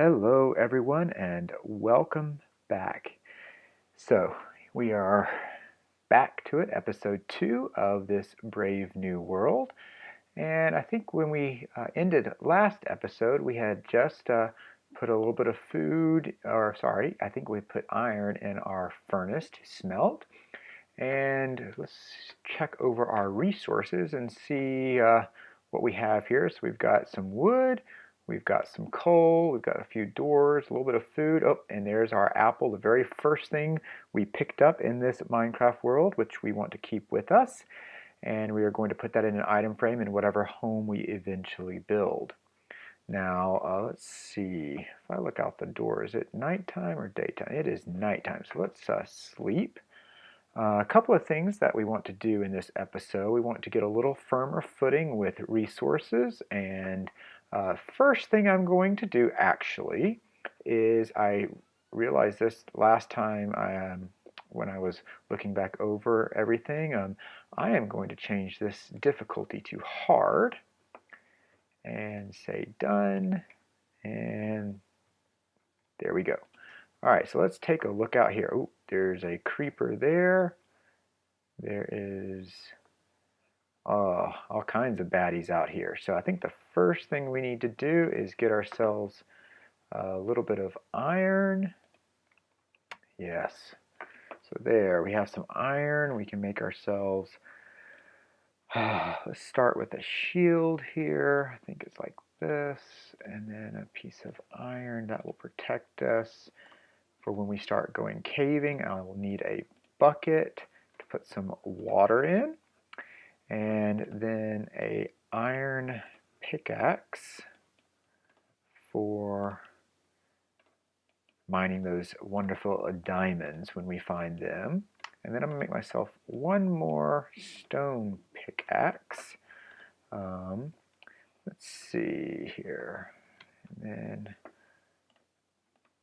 Hello, everyone, and welcome back. So, we are back to it, episode 2 of this Brave New World. And I think when we ended last episode, we had just put a little bit of food, or sorry, I think we put iron in our furnace to smelt. And let's check over our resources and see what we have here. So we've got some wood, we've got some coal, we've got a few doors, a little bit of food. Oh, and there's our apple, the very first thing we picked up in this Minecraft world, which we want to keep with us. And we are going to put that in an item frame in whatever home we eventually build. Now, let's see. If I look out the door, is it nighttime or daytime? It is nighttime, so let's sleep. A couple of things that we want to do in this episode. We want to get a little firmer footing with resources, and first thing I'm going to do actually is I realized this last time when I was looking back over everything. I am going to change this difficulty to hard and say done, and there we go. All right, so let's take a look out here. Oh, there's a creeper there. There is all kinds of baddies out here. So I think the first thing we need to do is get ourselves a little bit of iron. Yes. So there, we have some iron. We can make ourselves, let's start with a shield here. I think it's like this. And then a piece of iron that will protect us for when we start going caving. I will need a bucket to put some water in, and then a iron pickaxe for mining those wonderful diamonds when we find them. And then I'm going to make myself one more stone pickaxe. Let's see here. And then,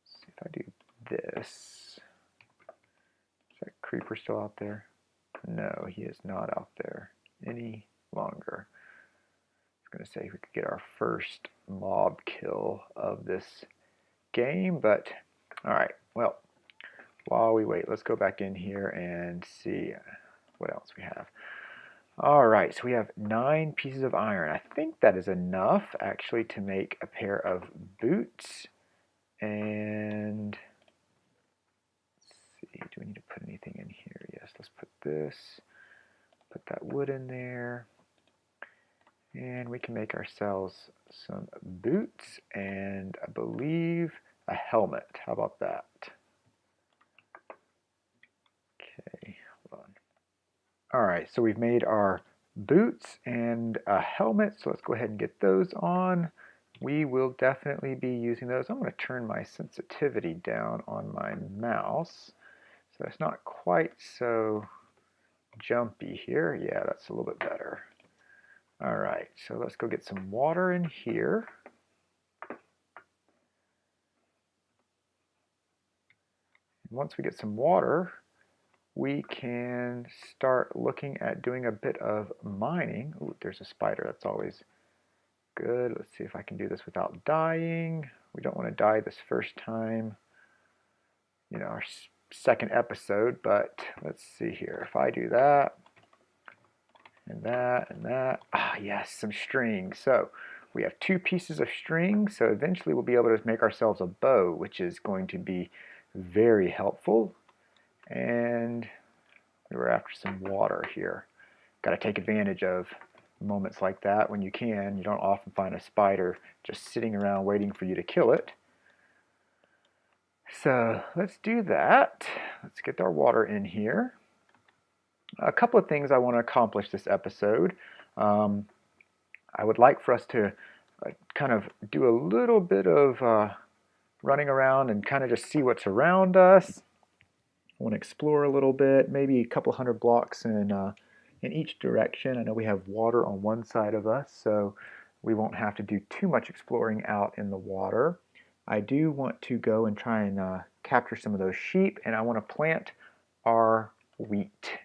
let's see if I do this. Is that creeper still out there? No, he is not out there any longer. I was going to say we could get our first mob kill of this game, but alright, well, while we wait, let's go back in here and see what else we have. Alright, so we have 9 pieces of iron. I think that is enough, actually, to make a pair of boots. And let's see, do we need to put anything in here? Yes, let's put this. Put that wood in there. And we can make ourselves some boots and I believe a helmet. How about that? Okay, hold on. Alright, so we've made our boots and a helmet, so let's go ahead and get those on. We will definitely be using those. I'm going to turn my sensitivity down on my mouse so it's not quite so jumpy here. Yeah, that's a little bit better. Alright, so let's go get some water in here. Once we get some water, we can start looking at doing a bit of mining. Ooh, there's a spider. That's always good. Let's see if I can do this without dying. We don't want to die this first time, you know, our second episode, but let's see here. If I do that, and that, and that. Ah, yes, some string. So we have 2 pieces of string, so eventually we'll be able to make ourselves a bow, which is going to be very helpful. And we were after some water here. Got to take advantage of moments like that when you can. You don't often find a spider just sitting around waiting for you to kill it. So let's do that. Let's get our water in here. A couple of things I want to accomplish this episode. I would like for us to kind of do a little bit of running around and kind of just see what's around us. I want to explore a little bit, maybe a couple hundred blocks in each direction. I know we have water on one side of us, so we won't have to do too much exploring out in the water. I do want to go and try and capture some of those sheep, and I want to plant our wheat.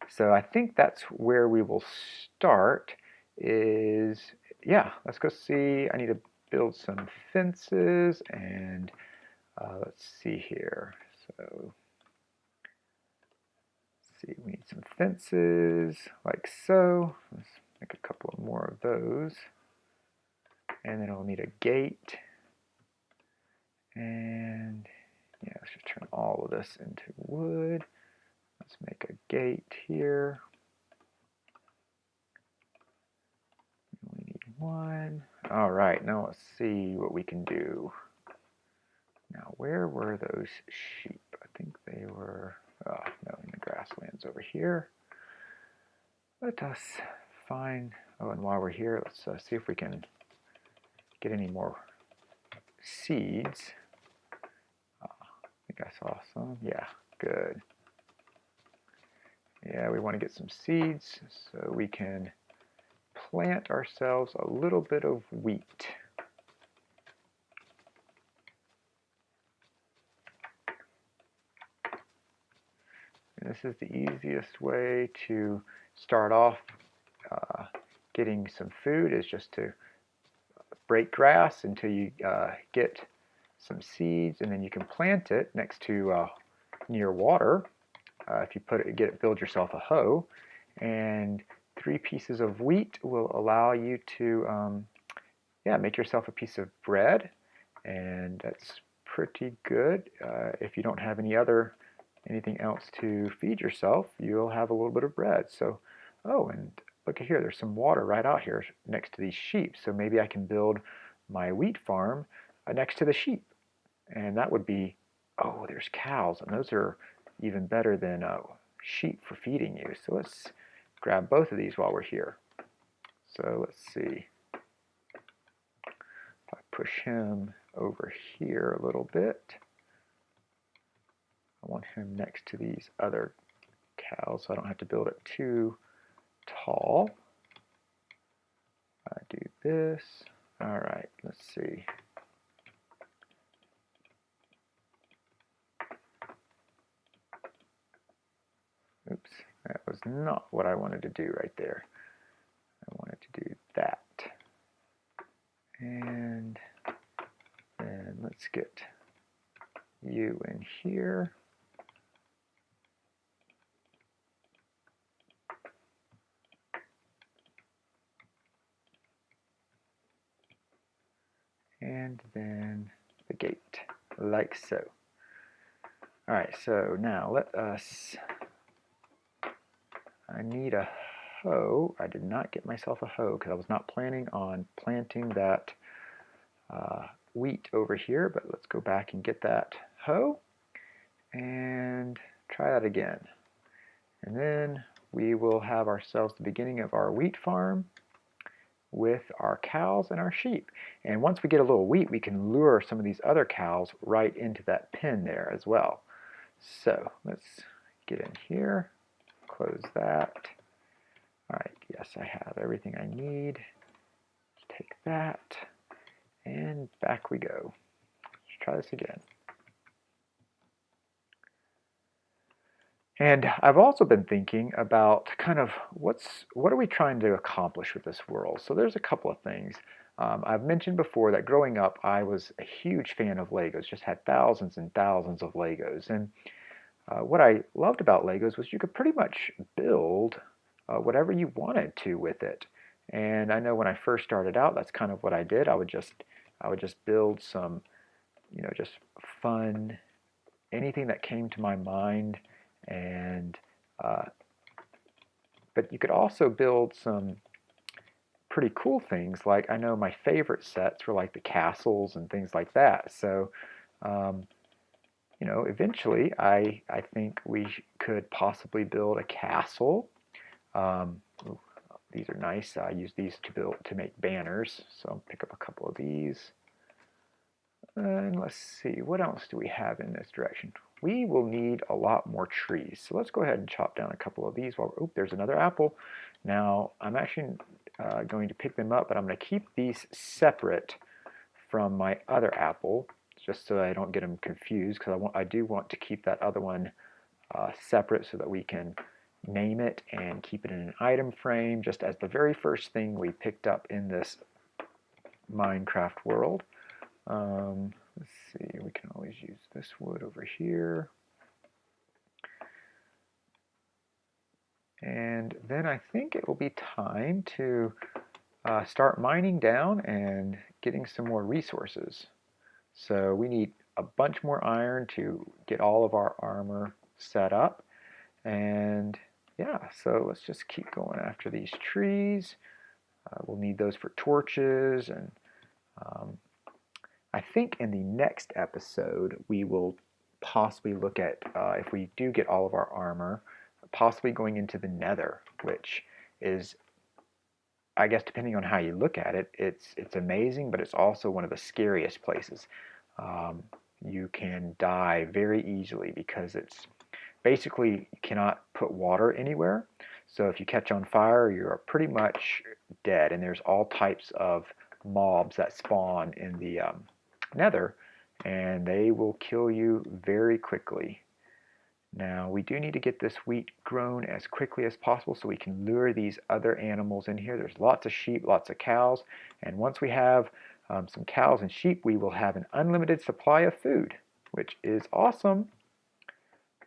So I think that's where we will start is, yeah, let's go see. I need to build some fences, and let's see here. So see, we need some fences like so. Let's make a couple more of those. And then we'll need a gate. And yeah, let's just turn all of this into wood. Let's make a gate here. We need one. All right, now let's see what we can do. Now, where were those sheep? I think they were, no, in the grasslands over here. Let us find, oh, and while we're here, let's see if we can get any more seeds. I think I saw some. Yeah, good. Yeah, we want to get some seeds so we can plant ourselves a little bit of wheat. And this is the easiest way to start off getting some food, is just to break grass until you get some seeds, and then you can plant it next to near water. If you build yourself a hoe, and 3 pieces of wheat will allow you to make yourself a piece of bread, and that's pretty good. If you don't have anything else to feed yourself, you'll have a little bit of bread. So, oh, and look at here, there's some water right out here next to these sheep. So maybe I can build my wheat farm next to the sheep, and that would be, oh, there's cows, and those are even better than sheep for feeding you. So let's grab both of these while we're here. So let's see. If I push him over here a little bit, I want him next to these other cows so I don't have to build it too tall. I do this. All right, let's see. Oops, that was not what I wanted to do right there. I wanted to do that. And then let's get you in here. And then the gate, like so. All right, so now I need a hoe. I did not get myself a hoe because I was not planning on planting that wheat over here, but let's go back and get that hoe and try that again. And then we will have ourselves the beginning of our wheat farm with our cows and our sheep. And once we get a little wheat, we can lure some of these other cows right into that pen there as well. So let's get in here, close that. All right, yes, I have everything I need. Let's take that, and back we go. Let's try this again. And I've also been thinking about kind of what are we trying to accomplish with this world? So there's a couple of things. I've mentioned before that growing up, I was a huge fan of Legos, just had thousands and thousands of Legos. And what I loved about Legos was you could pretty much build whatever you wanted to with it. And I know when I first started out, that's kind of what I did. I would just build some, just fun, anything that came to my mind. And but you could also build some pretty cool things, like I know my favorite sets were like the castles and things like that. So eventually I think we could possibly build a castle. Ooh, these are nice. I use these to make banners, so I'll pick up a couple of these. And let's see, what else do we have in this direction? We will need a lot more trees. So let's go ahead and chop down a couple of these. Oh, there's another apple. Now, I'm actually going to pick them up, but I'm going to keep these separate from my other apple, just so I don't get them confused, because I do want to keep that other one separate so that we can name it and keep it in an item frame, just as the very first thing we picked up in this Minecraft world. Let's see, we can always use this wood over here. And then I think it will be time to start mining down and getting some more resources. So we need a bunch more iron to get all of our armor set up. And yeah, so let's just keep going after these trees. We'll need those for torches. And um, I think in the next episode, we will possibly look at, if we do get all of our armor, possibly going into the Nether, which is, I guess depending on how you look at it, it's amazing, but it's also one of the scariest places. You can die very easily because it's basically you cannot put water anywhere. So if you catch on fire, you're pretty much dead. And there's all types of mobs that spawn in the Nether, and they will kill you very quickly. Now we do need to get this wheat grown as quickly as possible so we can lure these other animals in here. There's lots of sheep, lots of cows, and once we have some cows and sheep, we will have an unlimited supply of food, which is awesome.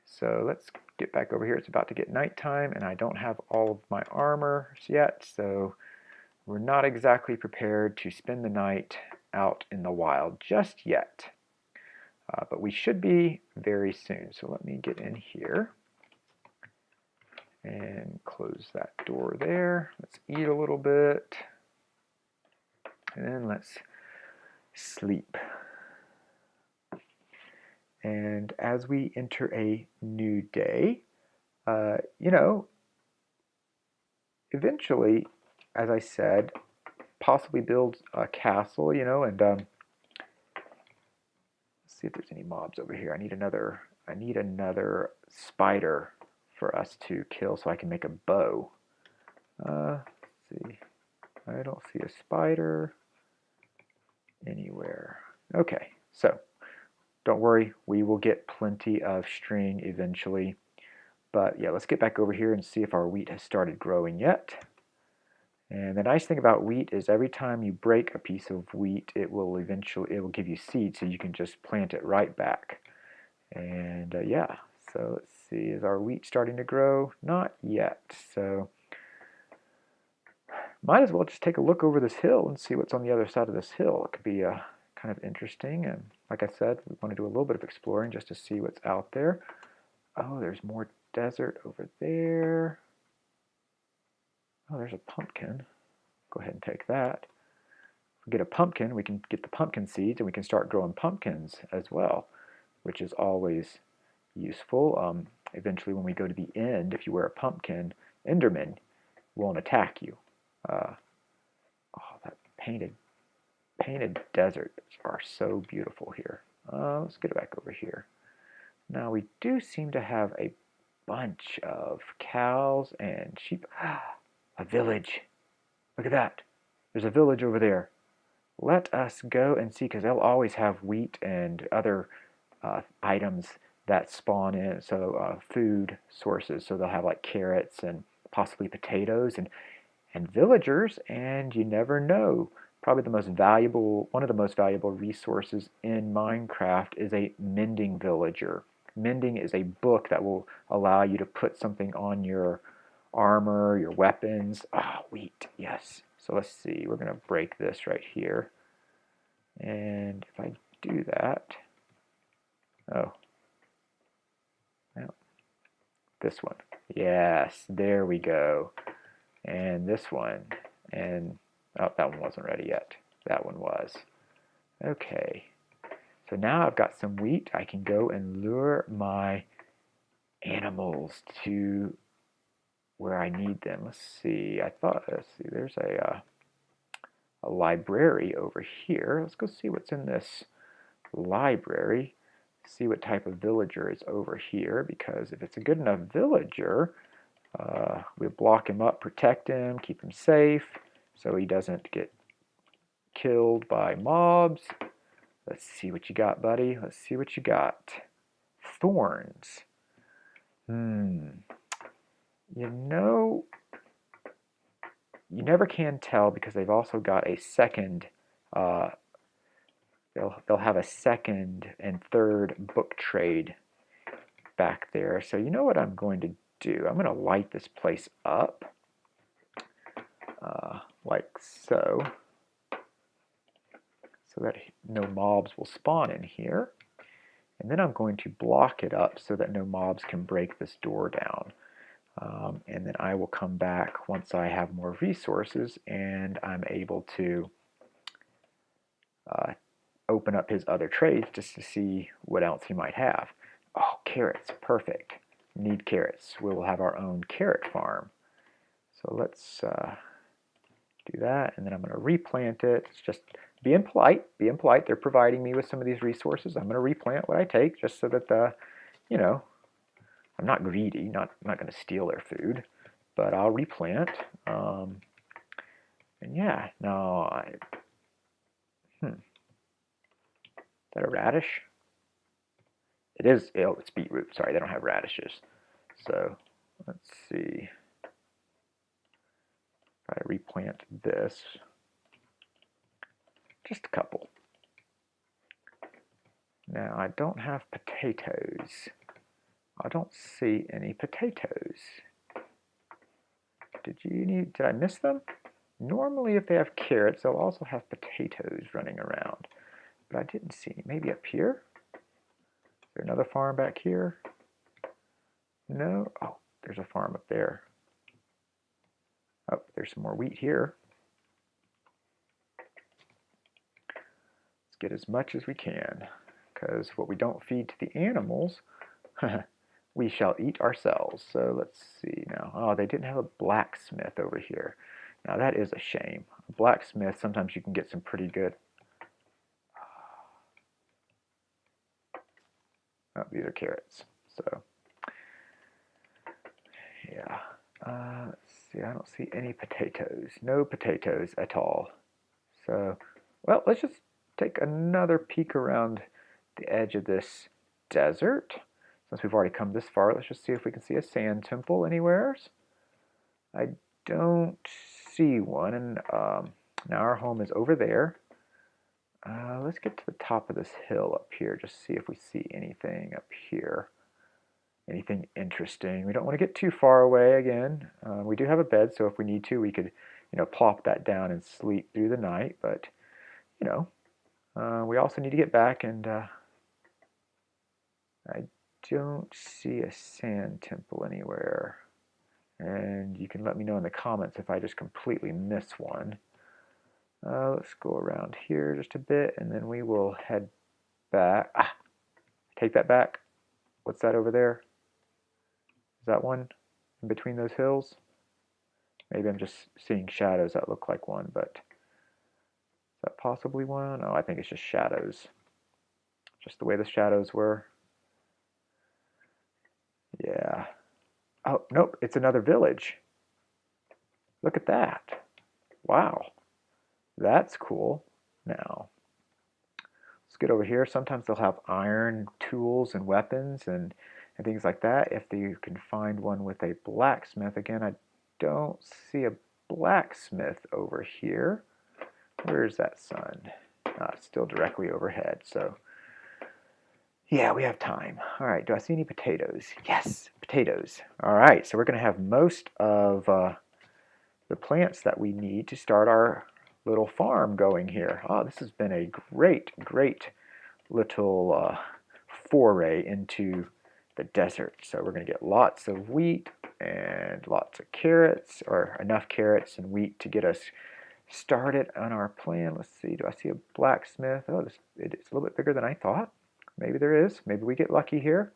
So let's get back over here. It's about to get nighttime, and I don't have all of my armor yet, so we're not exactly prepared to spend the night out in the wild just yet. But we should be very soon. So let me get in here and close that door there. Let's eat a little bit. And then let's sleep. And as we enter a new day, you know, eventually, as I said, possibly build a castle, you know, and let's see if there's any mobs over here. I need another spider for us to kill so I can make a bow. Let's see. I don't see a spider anywhere. Okay, so don't worry, we will get plenty of string eventually. But yeah, let's get back over here and see if our wheat has started growing yet. And the nice thing about wheat is every time you break a piece of wheat, it will give you seed, so you can just plant it right back. And yeah, so let's see, is our wheat starting to grow? Not yet. So might as well just take a look over this hill and see what's on the other side of this hill. It could be kind of interesting. And like I said, we want to do a little bit of exploring just to see what's out there. Oh, there's more desert over there. Oh, there's a pumpkin. Go ahead and take that. If we get a pumpkin, we can get the pumpkin seeds and we can start growing pumpkins as well, which is always useful. Eventually, when we go to the end, if you wear a pumpkin, Endermen won't attack you. Oh, that painted deserts are so beautiful here. Let's get it back over here. Now we do seem to have a bunch of cows and sheep. A village. Look at that. There's a village over there. Let us go and see, because they'll always have wheat and other items that spawn in, so food sources. So they'll have like carrots and possibly potatoes and villagers, and you never know. Probably one of the most valuable resources in Minecraft is a mending villager. Mending is a book that will allow you to put something on your armor, your weapons. Wheat, yes. So let's see, we're going to break this right here. And if I do that, oh, well, this one. Yes, there we go. And this one. And, oh, that one wasn't ready yet. That one was. Okay. So now I've got some wheat. I can go and lure my animals to where I need them. Let's see. Let's see, there's a library over here. Let's go see what's in this library. See what type of villager is over here, because if it's a good enough villager, we block him up, protect him, keep him safe so he doesn't get killed by mobs. Let's see what you got, buddy. Let's see what you got. Thorns. You know, you never can tell, because they've also got a second uh, they'll have a second and third book trade back there. So you know what I'm going to do? I'm going to light this place up like so, so that no mobs will spawn in here. And then I'm going to block it up so that no mobs can break this door down. And then I will come back once I have more resources and I'm able to open up his other trades just to see what else he might have. Oh, carrots, perfect. Need carrots. We will have our own carrot farm. So let's do that, and then I'm going to replant it. It's just being polite, being polite. They're providing me with some of these resources. I'm going to replant what I take just so that, you know, I'm not greedy, I'm not going to steal their food, but I'll replant. And yeah, now, is that a radish? It is, oh, it's beetroot. Sorry, they don't have radishes. So let's see. If I replant this, just a couple. Now, I don't have potatoes. I don't see any potatoes. Did I miss them? Normally, if they have carrots, they'll also have potatoes running around. But I didn't see any. Maybe up here? Is there another farm back here? No? Oh, there's a farm up there. Oh, there's some more wheat here. Let's get as much as we can, because what we don't feed to the animals, we shall eat ourselves. So let's see now. Oh, they didn't have a blacksmith over here. Now that is a shame. A blacksmith, sometimes you can get some pretty good. Oh, these are carrots. So yeah. Let's see. I don't see any potatoes. No potatoes at all. So, well, let's just take another peek around the edge of this desert. Since we've already come this far, let's just see if we can see a sand temple anywhere. I don't see one, and now our home is over there. Let's get to the top of this hill up here, just see if we see anything up here. Anything interesting. We don't want to get too far away again. We do have a bed, so if we need to, we could, you know, plop that down and sleep through the night, but, you know, we also need to get back, and I don't see a sand temple anywhere. And you can let me know in the comments if I just completely miss one. Let's go around here just a bit, and then we will head back. Take that back. What's that over there? Is that one in between those hills? Maybe I'm just seeing shadows that look like one, but is that possibly one? Oh, I think it's just shadows. Just the way the shadows were. Yeah. Oh, nope, it's another village. Look at that. Wow. That's cool. Now, let's get over here. Sometimes they'll have iron tools and weapons and things like that. If you can find one with a blacksmith. Again, I don't see a blacksmith over here. Where is that sun? It's still directly overhead, so yeah, we have time. All right, do I see any potatoes? Yes, potatoes. All right, so we're going to have most of the plants that we need to start our little farm going here. Oh, this has been a great little foray into the desert. So we're going to get lots of wheat and lots of carrots, or enough carrots and wheat to get us started on our plan. Let's see, do I see a blacksmith? Oh, it's a little bit bigger than I thought. Maybe there is. Maybe we get lucky here.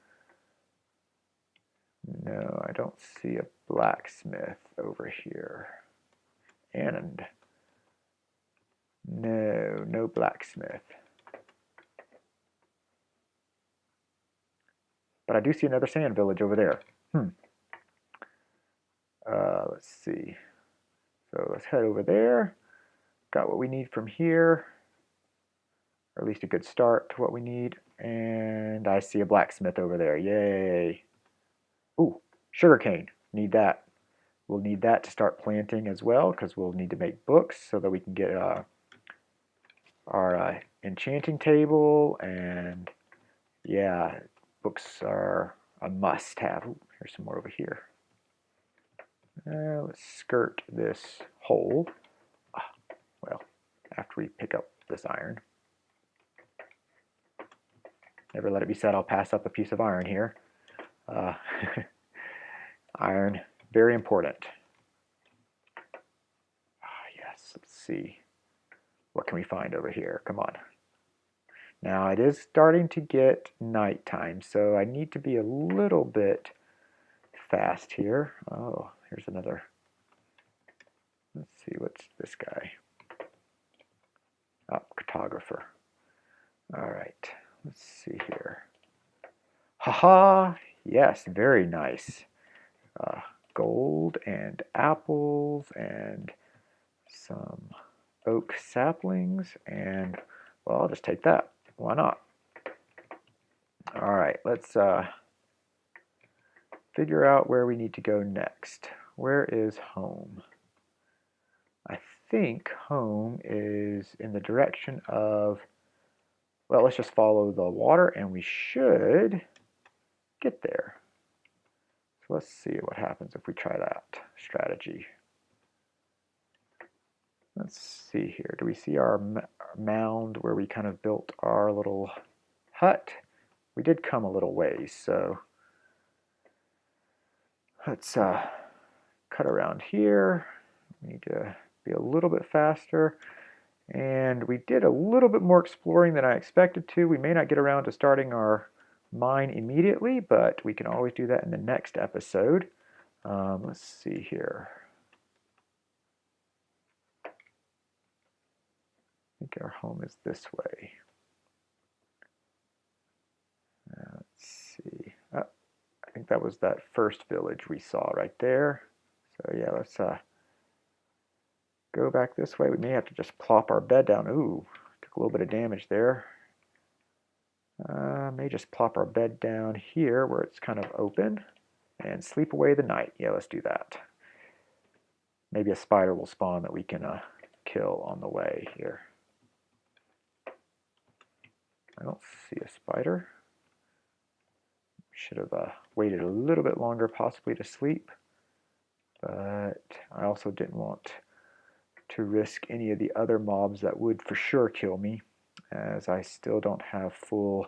No, I don't see a blacksmith over here. And no blacksmith. But I do see another sand village over there. Let's see. So let's head over there. Got what we need from here, or at least a good start to what we need. And I see a blacksmith over there. Yay. Ooh, sugarcane. Need that. We'll need that to start planting as well, because we'll need to make books so that we can get our enchanting table, and yeah, books are a must-have. Here's some more over here. Let's skirt this hole. Well, after we pick up this iron. Never let it be said I'll pass up a piece of iron here. Iron, very important. Yes, let's see. What can we find over here? Come on. Now it is starting to get nighttime, so I need to be a little bit fast here. Oh, here's another. Let's see, what's this guy? Oh, cartographer. All right, let's see here. Haha, yes, very nice. Gold and apples and some oak saplings, and well, I'll just take that. Why not? All right, let's figure out where we need to go next. Where is home? I think home is in the direction of, well, let's just follow the water and we should get there. So let's see what happens if we try that strategy. Let's see here. Do we see our mound where we kind of built our little hut? We did come a little ways, so let's cut around here. We need to be a little bit faster. And we did a little bit more exploring than I expected to. We may not get around to starting our mine immediately, but we can always do that in the next episode. Let's see here. I think our home is this way. Let's see. Oh, I think that was that first village we saw right there. So yeah, let's go back this way. We may have to just plop our bed down. Ooh, took a little bit of damage there. May just plop our bed down here where it's kind of open and sleep away the night. Yeah, let's do that. Maybe a spider will spawn that we can kill on the way here. I don't see a spider. Should have waited a little bit longer possibly to sleep, but I also didn't want to risk any of the other mobs that would for sure kill me, as I still don't have full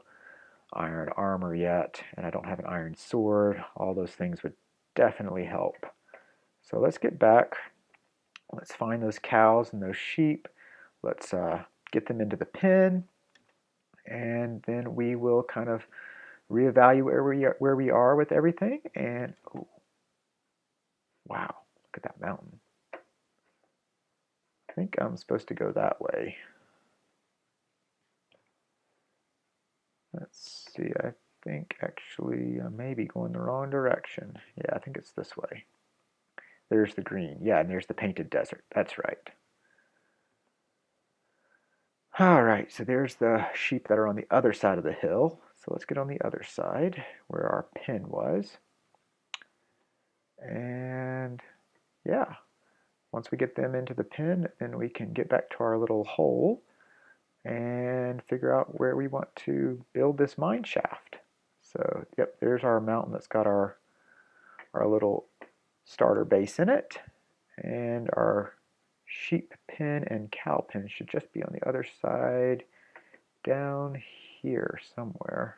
iron armor yet, and I don't have an iron sword. All those things would definitely help. So let's get back. Let's find those cows and those sheep. Let's get them into the pen, and then we will kind of reevaluate where we are with everything. And oh, wow, look at that mountain. I think I'm supposed to go that way. Let's see, I think actually I may be going the wrong direction. Yeah, I think it's this way. There's the green. Yeah, and there's the painted desert. That's right. All right, so there's the sheep that are on the other side of the hill. So let's get on the other side where our pen was. And yeah, once we get them into the pen, then we can get back to our little hole and figure out where we want to build this mine shaft. So yep, there's our mountain that's got our little starter base in it, and our sheep pen and cow pen should just be on the other side down here somewhere.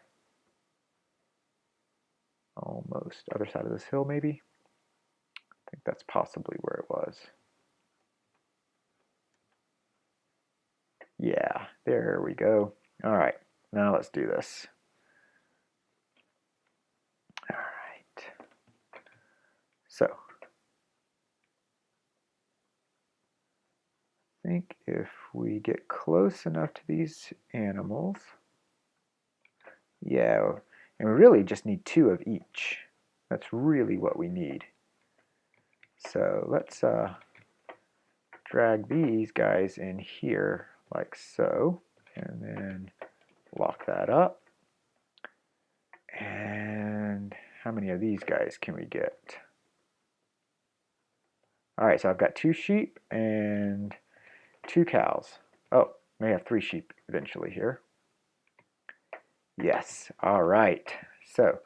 Almost other side of this hill maybe. I think that's possibly where it was. Yeah, there we go. All right, now let's do this. All right. So, I think if we get close enough to these animals, yeah, and we really just need 2 of each. That's really what we need. So let's drag these guys in here like so, and then lock that up. And how many of these guys can we get? All right, so I've got 2 sheep and 2 cows. Oh, may have 3 sheep eventually here. Yes, all right. So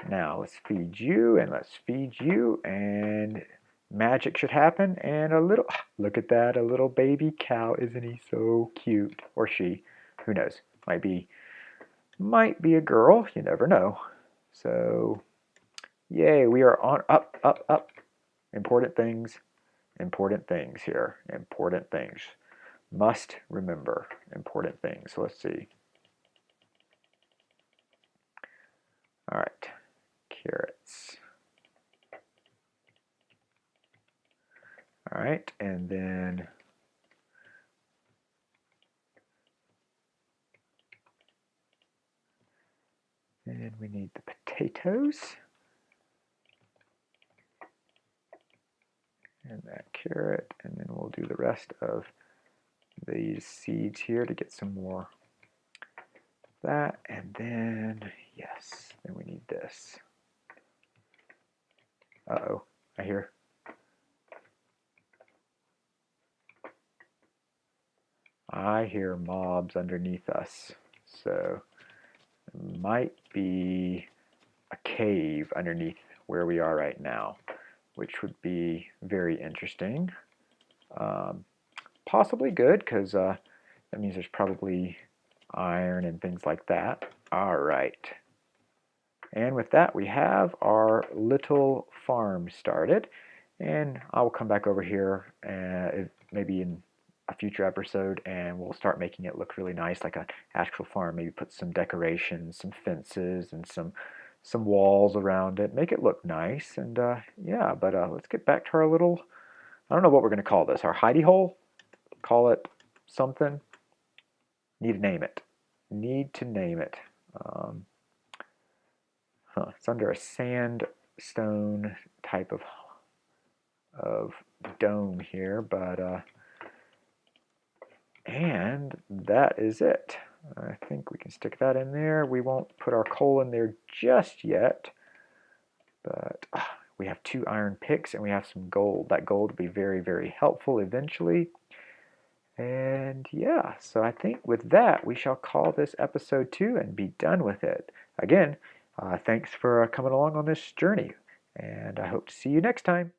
now let's feed you and let's feed you and magic should happen and a little, look at that, a little baby cow. Isn't he so cute? Or she, who knows, might be a girl, you never know. So yay, we are on up, up, up. Important things here, important things. Must remember important things. So let's see. All right, carrots. All right, and then we need the potatoes. And that carrot, and then we'll do the rest of these seeds here to get some more of that. And then, yes, then we need this. Uh-oh, I hear. I hear mobs underneath us. So it might be a cave underneath where we are right now, which would be very interesting. Possibly good, because that means there's probably iron and things like that. All right. And with that, we have our little farm started. And I'll come back over here maybe in a future episode, and we'll start making it look really nice, like an actual farm. Maybe put some decorations, some fences, and some walls around it. Make it look nice. And yeah, but let's get back to our little, I don't know what we're going to call this, our hidey hole? Call it something. Need to name it. Need to name it. It's under a sandstone type of dome here, but and that is it. I think we can stick that in there. We won't put our coal in there just yet, but we have 2 iron picks and we have some gold. That gold will be very, very helpful eventually. And yeah, so I think with that, we shall call this episode 2 and be done with it. Again, thanks for coming along on this journey, and I hope to see you next time.